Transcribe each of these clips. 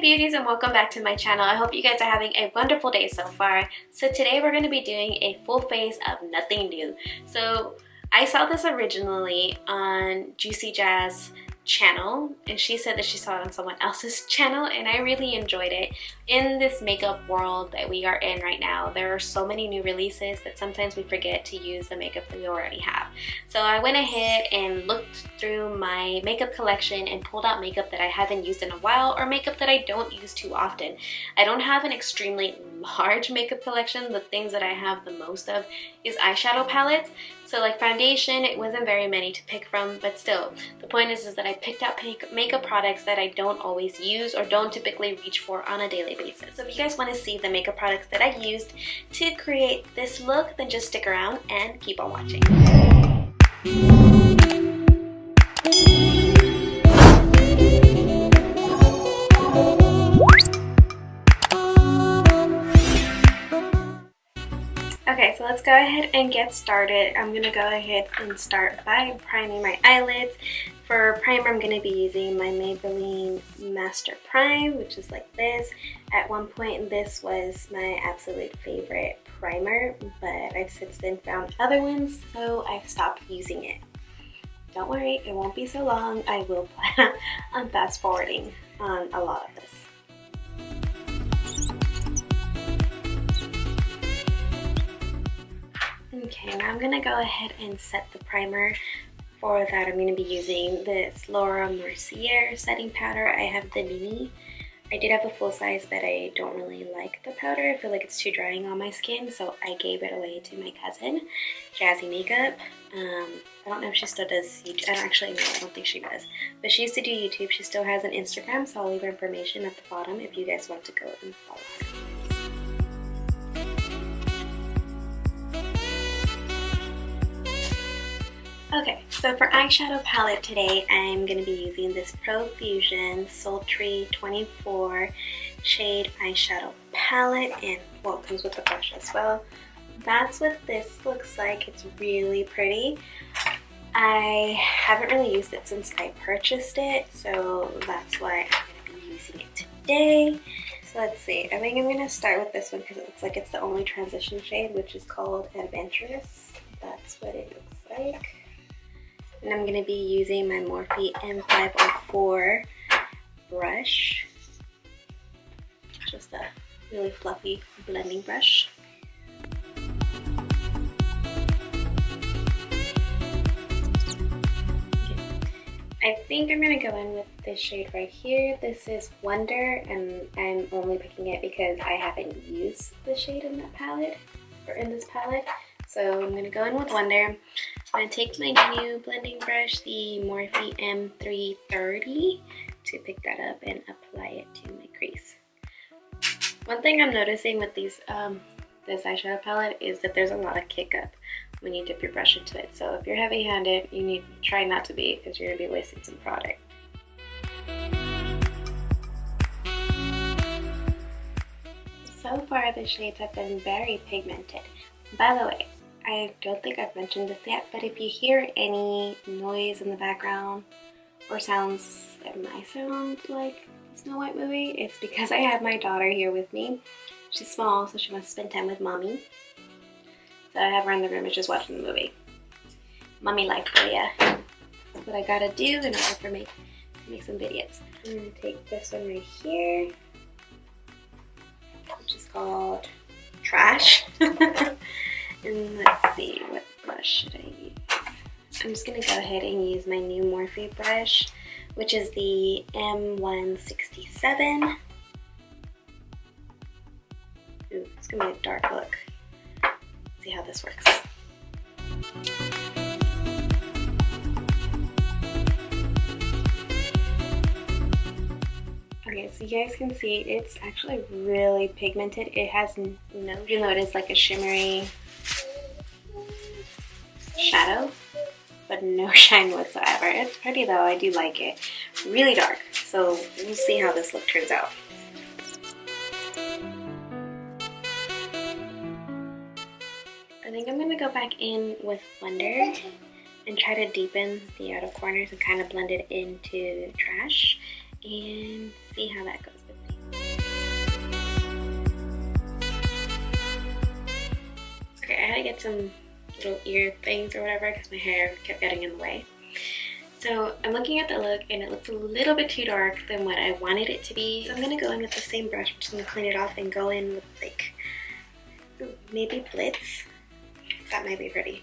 beauties, and welcome back to my channel. I hope you guys are having a wonderful day so far. So today we're going to be doing a full face of nothing new. So I saw this originally on JuicyJas Channel, and she said that she saw it on someone else's channel, and I really enjoyed it. In this makeup world that we are in right now, there are so many new releases that sometimes we forget to use the makeup that we already have. So I went ahead and looked through my makeup collection and pulled out makeup that I haven't used in a while, or makeup that I don't use too often. I don't have an extremely large makeup collection. The things that I have the most of is eyeshadow palettes. So like foundation, it wasn't very many to pick from, but still, the point is that I picked out makeup products that I don't always use or don't typically reach for on a daily basis. So if you guys want to see the makeup products that I used to create this look, then just stick around and keep on watching. Okay, so let's go ahead and get started. I'm going to go ahead and start by priming my eyelids. For primer, I'm going to be using my Maybelline Master Prime, which is like this. At one point, this was my absolute favorite primer, but I've since then found other ones, so I've stopped using it. Don't worry, it won't be so long. I will plan on fast forwarding on a lot of this. Okay, now I'm going to go ahead and set the primer. For that, I'm going to be using this Laura Mercier setting powder. I have the mini. I did have a full size, but I don't really like the powder. I feel like it's too drying on my skin, so I gave it away to my cousin, JaziMakeup. I don't know if she still does YouTube. I don't think she does. But she used to do YouTube. She still has an Instagram, so I'll leave her information at the bottom if you guys want to go and follow her. Okay, so for eyeshadow palette today, I'm going to be using this Profusion Sultry 24 shade eyeshadow palette, and well, it comes with the brush as well. That's what this looks like. It's really pretty. I haven't really used it since I purchased it, so that's why I'm going to be using it today. So let's see, I think I'm going to start with this one because it looks like it's the only transition shade, which is called Adventurous. That's what it looks like. And I'm going to be using my Morphe M504 brush. Just a really fluffy blending brush. Okay. I think I'm going to go in with this shade right here. This is Wonder, and I'm only picking it because I haven't used the shade in that palette, or in this palette. So I'm going to go in with Wonder. I'm going to take my new blending brush, the Morphe M330, to pick that up and apply it to my crease. One thing I'm noticing with these this eyeshadow palette is that there's a lot of kick up when you dip your brush into it. So if you're heavy-handed, you need to try not to be, because you're going to be wasting some product. So far, the shades have been very pigmented. By the way, I don't think I've mentioned this yet, but if you hear any noise in the background or sounds that might sound like the Snow White movie, it's because I have my daughter here with me. She's small, so she wants to spend time with mommy. So I have her in the room and she's watching the movie. Mommy life for ya. That's what I gotta do in order for me to make some videos. I'm gonna take this one right here, which is called Trash. And let's see, what brush should I use? I'm just going to go ahead and use my new Morphe brush, which is the M167. Ooh, it's going to be a dark look. Let's see how this works. Okay, so you guys can see it's actually really pigmented. It has no, even though it is like a shimmery shadow, but no shine whatsoever. It's pretty though, I do like it. Really dark, so we'll see how this look turns out. I think I'm gonna go back in with Wonder and try to deepen the outer corners and kind of blend it into Trash and see how that goes with me. get some little ear things or whatever because my hair kept getting in the way. So I'm looking at the look and it looks a little bit too dark than what I wanted it to be. So I'm going to go in with the same brush. I'm just going to clean it off and go in with like maybe Blitz. That might be pretty.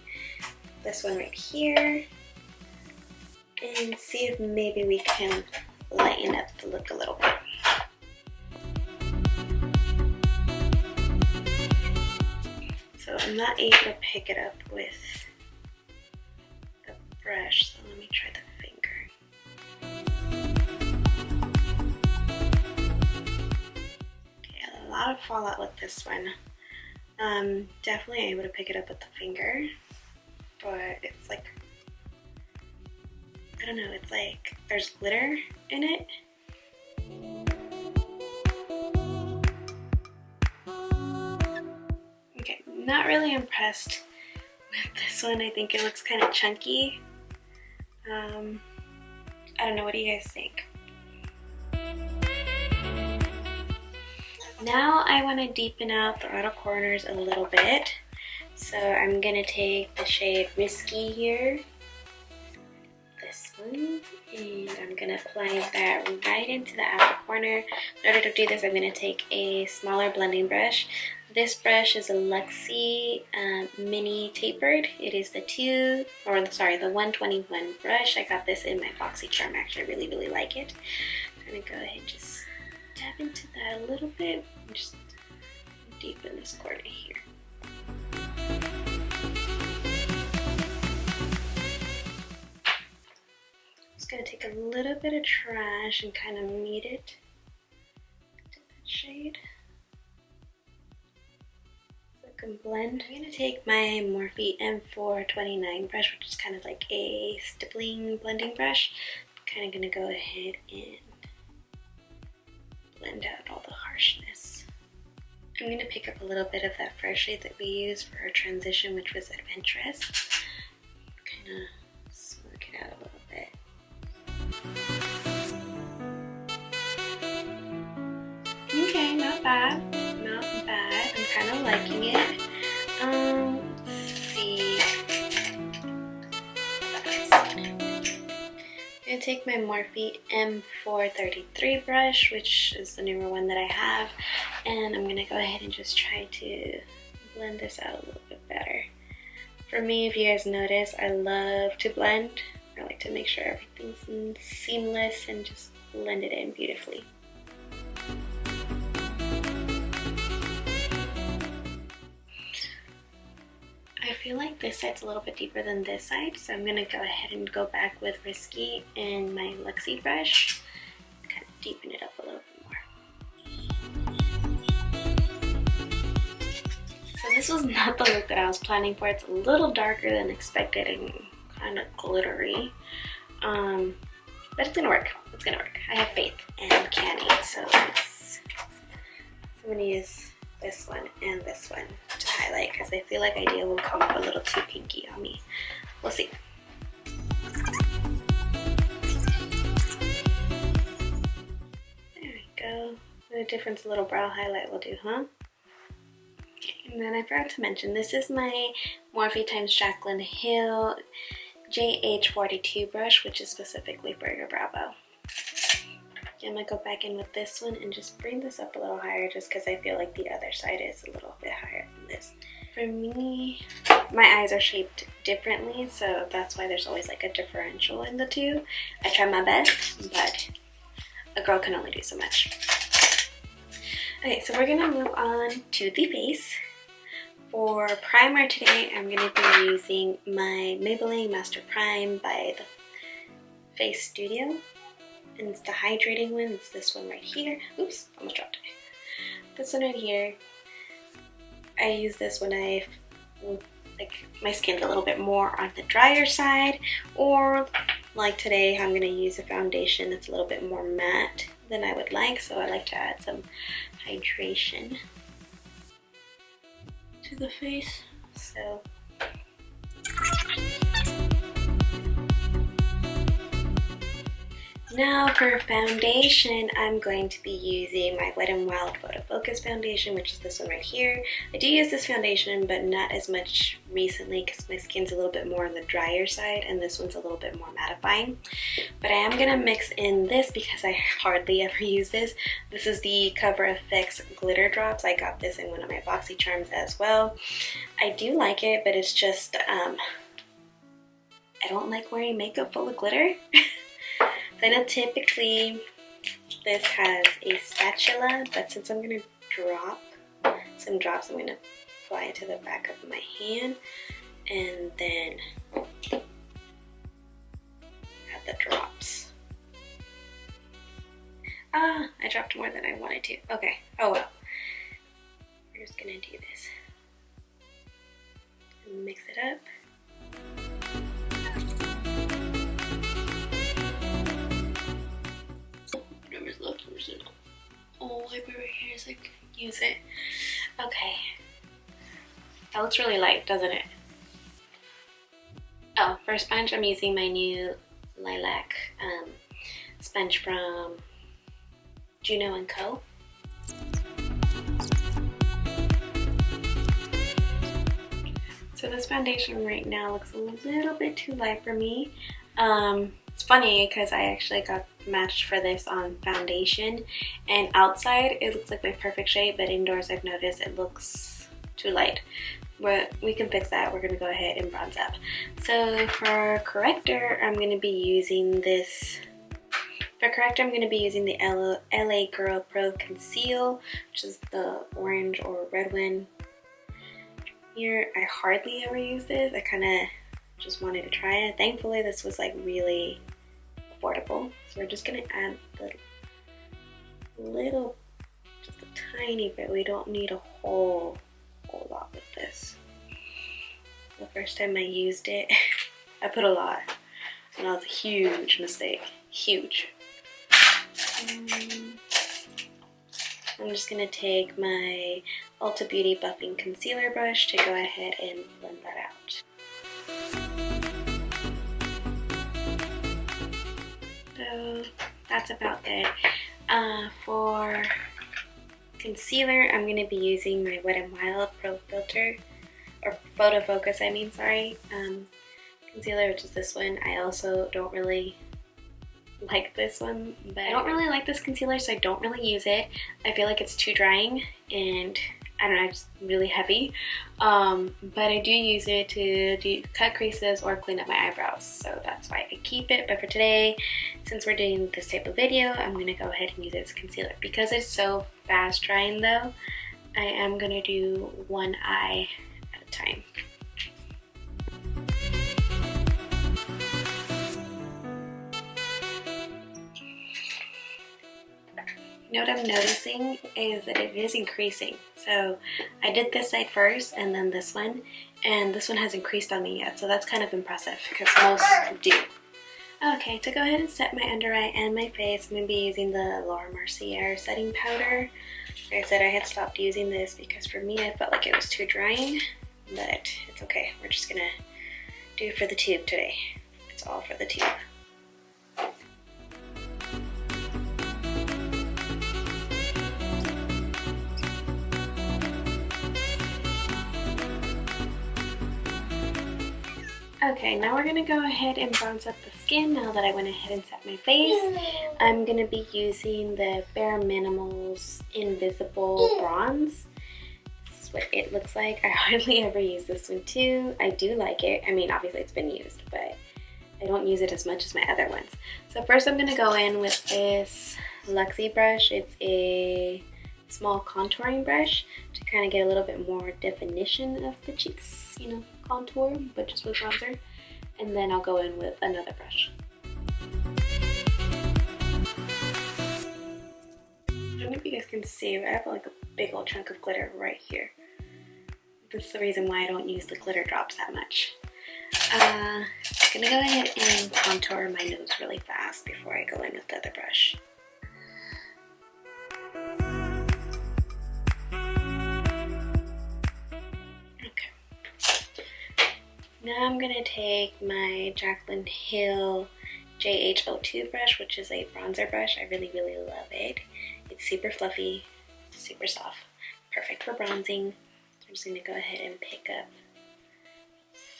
This one right here. And see if maybe we can lighten up the look a little bit. So I'm not able to pick it up with the brush, so let me try the finger. Okay, a lot of fallout with this one. Definitely able to pick it up with the finger, but it's like, I don't know, it's like there's glitter in it. Okay, not really impressed with this one. I think it looks kind of chunky. I don't know, what do you guys think? Now I want to deepen out the outer corners a little bit. So I'm going to take the shade Risky here. This one. And I'm going to apply that right into the outer corner. In order to do this, I'm going to take a smaller blending brush. This brush is a Luxie Mini Tapered. It is the 121 brush. I got this in my BoxyCharm. Actually, I really like it. I'm going to go ahead and just tap into that a little bit and just deepen this corner here. Just going to take a little bit of trash and kind of meet it to that shade. Can blend. I'm going to take my Morphe M429 brush, which is kind of like a stippling blending brush. I'm kind of going to go ahead and blend out all the harshness. I'm going to pick up a little bit of that first shade that we used for our transition, which was Adventurous. Kind of smoke it out a little bit. Okay, not bad. Not bad. I'm kind of liking it. Let's see. I'm going to take my Morphe M433 brush, which is the newer one that I have, and I'm going to go ahead and just try to blend this out a little bit better. For me, if you guys notice, I love to blend. I like to make sure everything's seamless and just blend it in beautifully. I feel like this side's a little bit deeper than this side, so I'm going to go ahead and go back with Risky and my Luxie brush, kind of deepen it up a little bit more. So this was not the look that I was planning for. It's a little darker than expected and kind of glittery, but it's going to work. It's going to work. I have faith in Canny, so I'm going to use this one and this one to highlight because I feel like Idea will come up a little too pinky on me. We'll see. There we go. The difference a little brow highlight will do, huh? Okay, and then I forgot to mention, this is my Morphe x Jaclyn Hill JH42 brush, which is specifically for your brow bow. I'm going to go back in with this one and just bring this up a little higher just because I feel like the other side is a little bit higher than this. For me, my eyes are shaped differently, so that's why there's always like a differential in the two. I try my best, but a girl can only do so much. Okay, so we're going to move on to the face. For primer today, I'm going to be using my Maybelline Master Prime by the Face Studio. And it's the hydrating one. It's this one right here. Oops, almost dropped it. This one right here. I use this when I like my skin's a little bit more on the drier side, or like today I'm going to use a foundation that's a little bit more matte than I would like, so I like to add some hydration to the face. So Now for foundation, I'm going to be using my Wet n Wild Photo Focus foundation, which is this one right here. I do use this foundation, but not as much recently because my skin's a little bit more on the drier side, and this one's a little bit more mattifying. But I am going to mix in this because I hardly ever use this. This is the Cover FX Glitter Drops. I got this in one of my BoxyCharms as well. I do like it, but it's just, I don't like wearing makeup full of glitter. So I know typically this has a spatula, but since I'm going to drop some drops, I'm going to apply it to the back of my hand and then add the drops. Ah, I dropped more than I wanted to. Okay, oh well. We're just going to do this. And mix it up. Oh, wipe it right here so I can use it. Okay. That looks really light, doesn't it? Oh, for a sponge, I'm using my new lilac sponge from Juno & Co. So this foundation right now looks a little bit too light for me. It's funny because I actually got matched for this on foundation, and outside it looks like my perfect shade, but indoors I've noticed it looks too light. But we can fix that. We're going to go ahead and bronze up. So for corrector, I'm going to be using this. For corrector, I'm going to be using the LA Girl Pro Conceal, which is the orange or red one. Here, I hardly ever use this. I kind of just wanted to try it. Thankfully, this was like really affordable. So we're just gonna add the little, just a tiny bit. We don't need a whole lot with this. The first time I used it, I put a lot, and that was a huge mistake. Huge. I'm just gonna take my Ulta Beauty Buffing Concealer brush to go ahead and blend that out. So that's about it. For concealer, I'm going to be using my Wet n Wild Pro Filter, or Photo Focus, I mean, sorry. Concealer, which is this one. I also don't really like this one, but I don't really like this concealer, so I don't really use it. I feel like it's too drying, and I don't know, it's really heavy. But I do use it to cut creases or clean up my eyebrows, so that's why I keep it. But for today, since we're doing this type of video, I'm going to go ahead and use it as concealer. Because it's so fast drying though, I am going to do one eye at a time. You know what I'm noticing is that it is increasing. So I did this side first and then this one, and this one hasn't creased on me yet, so that's kind of impressive because most do. Okay, to go ahead and set my under eye and my face, I'm going to be using the Mercier setting powder. Like I said, I had stopped using this because for me I felt like it was too drying, but it's okay. We're just going to do it for the tube today. It's all for the tube. Okay, now we're going to go ahead and bronze up the skin now that I went ahead and set my face. I'm going to be using the Bare Minimals Invisible Bronze. This is what it looks like. I hardly ever use this one too. I do like it. I mean, obviously it's been used, but I don't use it as much as my other ones. So first I'm going to go in with this Luxie brush. It's a small contouring brush to kind of get a little bit more definition of the cheeks, you know, contour, but just with bronzer. And then I'll go in with another brush. I don't know if you guys can see, but I have like a big old chunk of glitter right here. This is the reason why I don't use the glitter drops that much. I'm gonna go ahead and contour my nose really fast before I go in with the other brush. Now I'm going to take my Jaclyn Hill JH02 brush, which is a bronzer brush. I really, really love it. It's super fluffy, super soft, perfect for bronzing. So I'm just gonna go ahead and pick up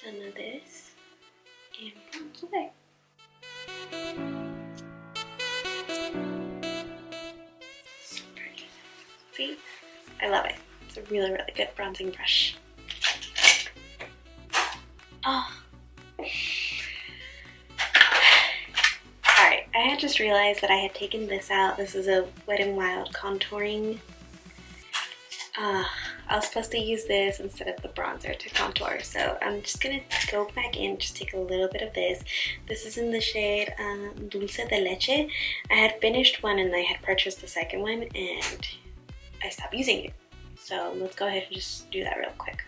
some of this and bronze away. So pretty. See? I love it. It's a really, really good bronzing brush. Oh. Alright, I had just realized that I had taken this out. This is a Wet n Wild contouring. I was supposed to use this instead of the bronzer to contour, so I'm just gonna go back in, just take a little bit of this. This is in the shade Dulce de Leche. I had finished one and I had purchased the second one and I stopped using it. So let's go ahead and just do that real quick.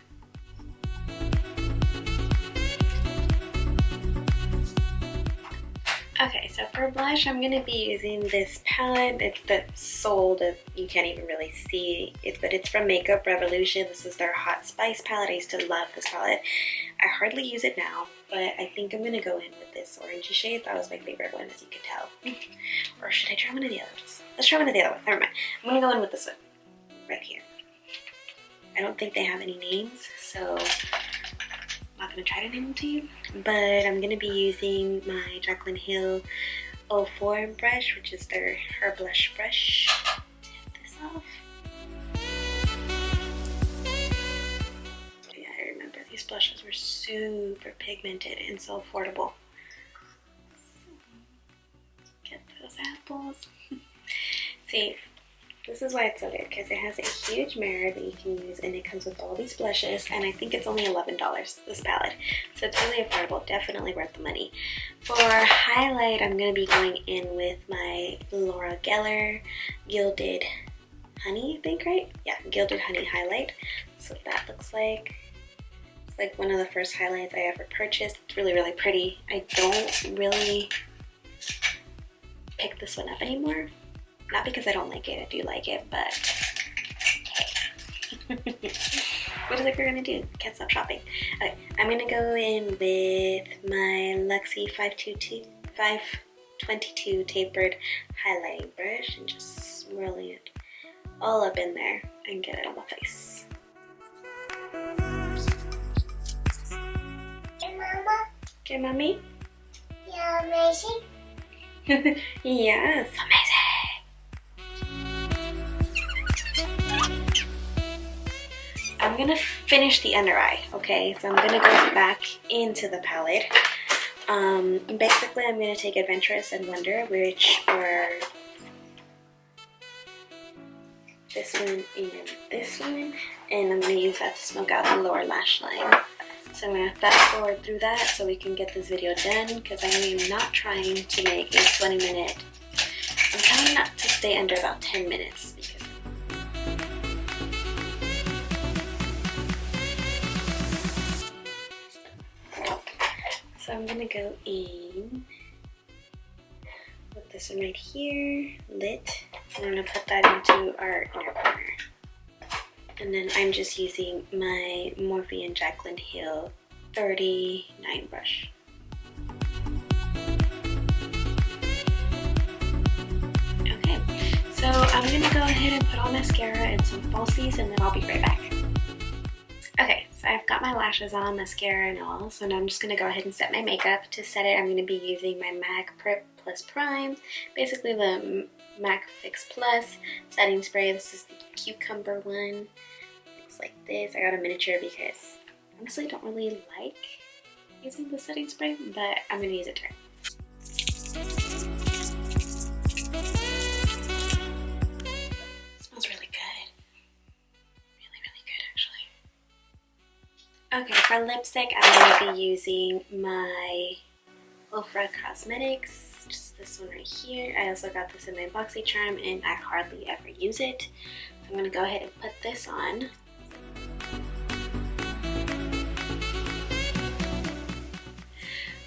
Okay, so for blush, I'm going to be using this palette. It's sold, you can't even really see it, but it's from Makeup Revolution. This is their Hot Spice palette. I used to love this palette. I hardly use it now, but I think I'm going to go in with this orangey shade. That was my favorite one, as you can tell. Or should I try one of the others? Let's try one of the other ones. Never mind. I'm going to go in with this one, right here. I don't think they have any names, so I'm not going to try to name them to you, but I'm going to be using my Jaclyn Hill 04 brush, which is her blush brush. Tip this off. Yeah, I remember these blushes were super pigmented and so affordable. Get those apples. See, this is why it's so good, because it has a huge mirror that you can use, and it comes with all these blushes, and I think it's only $11, this palette. So it's really affordable, definitely worth the money. For highlight, I'm going to be going in with my Laura Geller Gilded Honey, I think, right? Yeah, Gilded Honey highlight. That's what that looks like. It's like one of the first highlights I ever purchased. It's really, really pretty. I don't really pick this one up anymore. Not because I don't like it, I do like it, but hey. What is it you're gonna do? Can't stop shopping. Okay, I'm gonna go in with my Luxie 522 tapered highlighting brush and just swirl it all up in there and get it on my face. Hey, Mama. Okay, Mommy? You're amazing. Yes, amazing. I'm gonna finish the under eye, okay? So I'm gonna go back into the palette. Basically, I'm gonna take Adventurous and Wonder, which are this one and this one, and I'm gonna use that to smoke out the lower lash line. So I'm gonna fast forward through that so we can get this video done, because I am not trying to make a 20-minute. I'm trying not to stay under about 10 minutes. So I'm gonna go in with this one right here, lit. I'm gonna put that into our inner corner. And then I'm just using my Morphe and Jaclyn Hill 39 brush. Okay, so I'm gonna go ahead and put on mascara and some falsies, and then I'll be right back. Okay, so I've got my lashes on, mascara and all, so now I'm just going to go ahead and set my makeup. To set it, I'm going to be using my MAC Prep Plus Prime, basically the MAC Fix Plus setting spray. This is the cucumber one. Looks like this. I got a miniature because honestly I don't really like using the setting spray, but I'm going to use it today. Okay, for lipstick, I'm going to be using my Ofra Cosmetics, just this one right here. I also got this in my BoxyCharm, and I hardly ever use it. So I'm going to go ahead and put this on.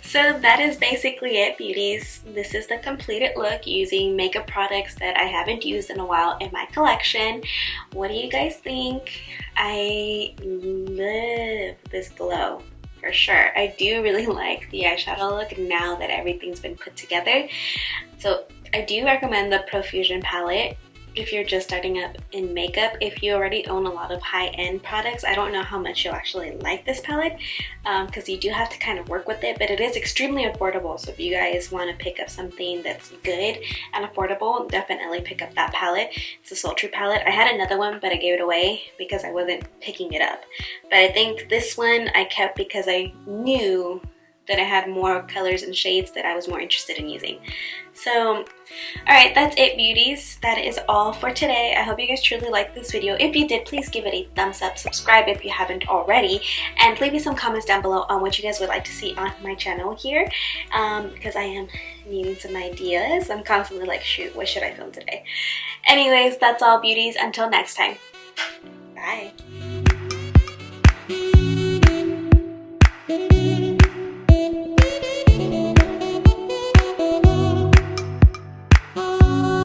So that is basically it, beauties. This is the completed look using makeup products that I haven't used in a while in my collection. What do you guys think? I love this glow for sure. I do really like the eyeshadow look now that everything's been put together. So I do recommend the Profusion palette if you're just starting up in makeup. If you already own a lot of high-end products, I don't know how much you'll actually like this palette because you do have to kind of work with it, but it is extremely affordable. So if you guys want to pick up something that's good and affordable, definitely pick up that palette. It's a sultry palette. I had another one, but I gave it away because I wasn't picking it up. But I think this one I kept because I knew that I had more colors and shades that I was more interested in using. So, alright, that's it, beauties. That is all for today. I hope you guys truly liked this video. If you did, please give it a thumbs up, subscribe if you haven't already, and leave me some comments down below on what you guys would like to see on my channel here, because I am needing some ideas. I'm constantly like, shoot, what should I film today? Anyways, that's all, beauties. Until next time. Bye.